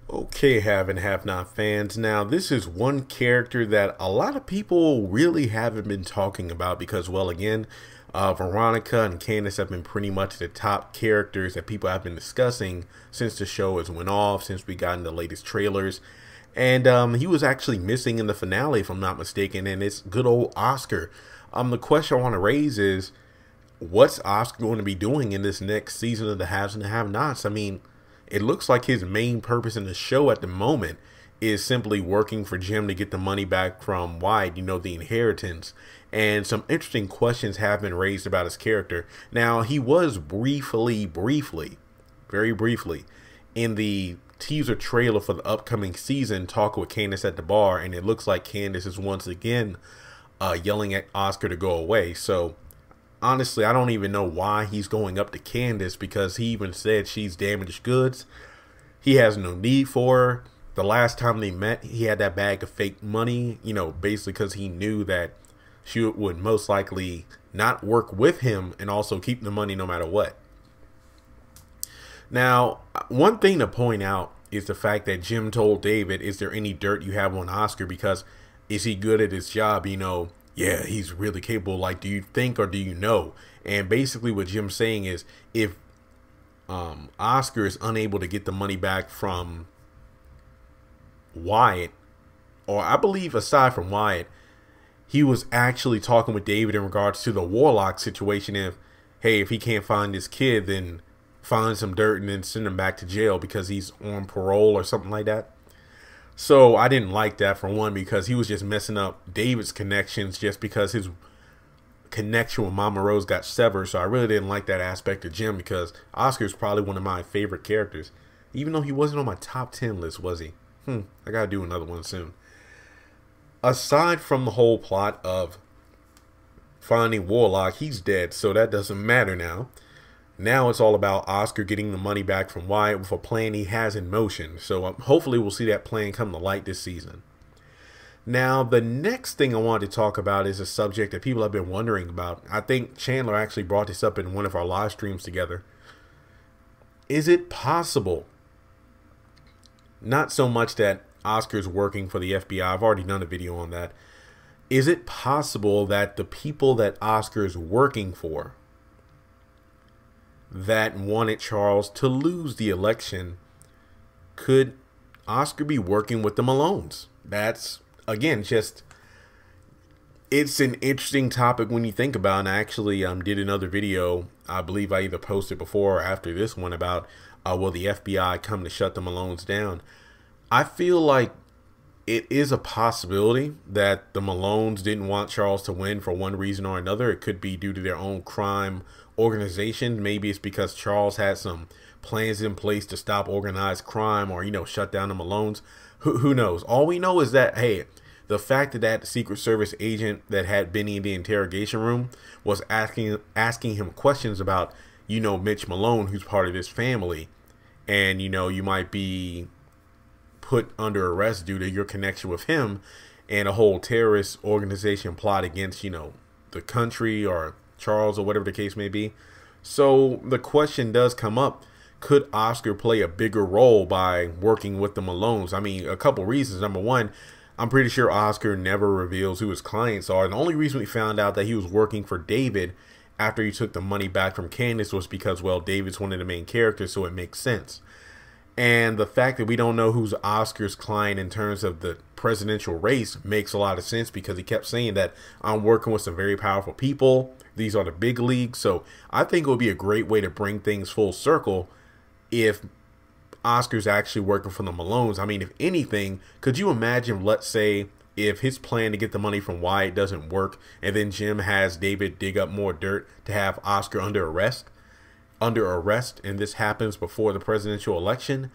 Okay, have and have not fans. Now, this is one character that a lot of people really haven't been talking about because, well, again, Veronica and Candace have been pretty much the top characters that people have been discussing since the show has went off, since we got in the latest trailers. And he was actually missing in the finale, if I'm not mistaken, and it's good old Oscar. The question I want to raise is, what's Oscar going to be doing in this next season of the Haves and the Have-Nots? I mean, it looks like his main purpose in the show at the moment is simply working for Jim to get the money back from Wyatt, the inheritance. And some interesting questions have been raised about his character. Now, he was very briefly, in the teaser trailer for the upcoming season talking with Candace at the bar, and it looks like Candace is once again yelling at Oscar to go away. So, honestly, I don't even know why he's going up to Candace because he even said she's damaged goods. He has no need for her. The last time they met, he had that bag of fake money, basically because he knew that she would most likely not work with him and also keep the money no matter what. Now, one thing to point out is the fact that Jim told David, is there any dirt you have on Oscar? Because is he good at his job? Yeah, he's really capable. Like, do you think or do you know? And basically what Jim's saying is if Oscar is unable to get the money back from Wyatt, or I believe aside from Wyatt, he was actually talking with David in regards to the Warlock situation. If he can't find his kid, then find some dirt and then send him back to jail because he's on parole or something like that. So I didn't like that, for one, because he was just messing up David's connections just because his connection with Mama Rose got severed. So I really didn't like that aspect of Jim because Oscar's probably one of my favorite characters. Even though he wasn't on my top 10 list, was he? I gotta do another one soon. Aside from the whole plot of finding Warlock, he's dead, so that doesn't matter now. Now it's all about Oscar getting the money back from Wyatt with a plan he has in motion. So hopefully we'll see that plan come to light this season. Now, the next thing I wanted to talk about is a subject that people have been wondering about. I think Chandler actually brought this up in one of our live streams together. Is it possible, not so much that Oscar's working for the FBI, I've already done a video on that. Is it possible that the people that Oscar is working for that wanted Charles to lose the election, could Oscar be working with the Malones? That's, again, it's an interesting topic when you think about it. And I actually did another video, I believe I either posted before or after this one, about will the FBI come to shut the Malones down. I feel like it is a possibility that the Malones didn't want Charles to win for one reason or another. It could be due to their own crime organization. Maybe it's because Charles had some plans in place to stop organized crime or, shut down the Malones. Who knows? All we know is that, hey, the fact that that Secret Service agent that had Benny in the interrogation room was asking him questions about, Mitch Malone, who's part of this family. And, you might be put under arrest due to your connection with him and a whole terrorist organization plot against, the country or Charles or whatever the case may be. So the question does come up, could Oscar play a bigger role by working with the Malones? I mean, a couple reasons. Number one, I'm pretty sure Oscar never reveals who his clients are. The only reason we found out that he was working for David after he took the money back from Candace was because, well, David's one of the main characters, so it makes sense. And the fact that we don't know who's Oscar's client in terms of the presidential race makes a lot of sense because he kept saying that I'm working with some very powerful people. These are the big leagues. So I think it would be a great way to bring things full circle if Oscar's actually working for the Malones. I mean, if anything, could you imagine, let's say, if his plan to get the money from Wyatt doesn't work and then Jim has David dig up more dirt to have Oscar under arrest, and this happens before the presidential election,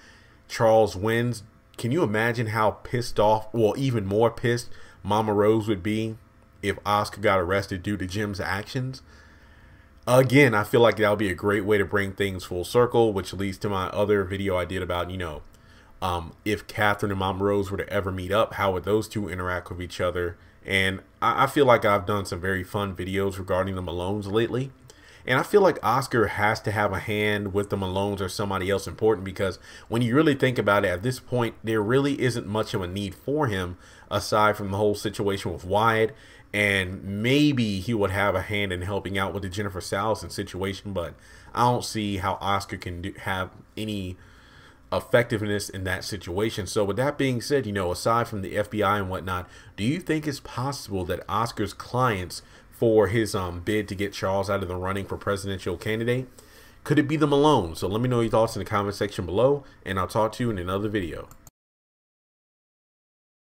Charles wins. Can you imagine how pissed off, well, even more pissed Mama Rose would be if Oscar got arrested due to Jim's actions? Again, I feel like that would be a great way to bring things full circle, which leads to my other video I did about, if Catherine and Mama Rose were to ever meet up, how would those two interact with each other? And I feel like I've done some very fun videos regarding the Malones lately. And I feel like Oscar has to have a hand with the Malones or somebody else important, because when you really think about it, at this point, there really isn't much of a need for him aside from the whole situation with Wyatt. And maybe he would have a hand in helping out with the Jennifer Salison situation, but I don't see how Oscar can have any effectiveness in that situation. So with that being said, you know, aside from the FBI and whatnot, do you think it's possible that Oscar's clients for his bid to get Charles out of the running for presidential candidate, could it be the Malones? So let me know your thoughts in the comment section below, and I'll talk to you in another video.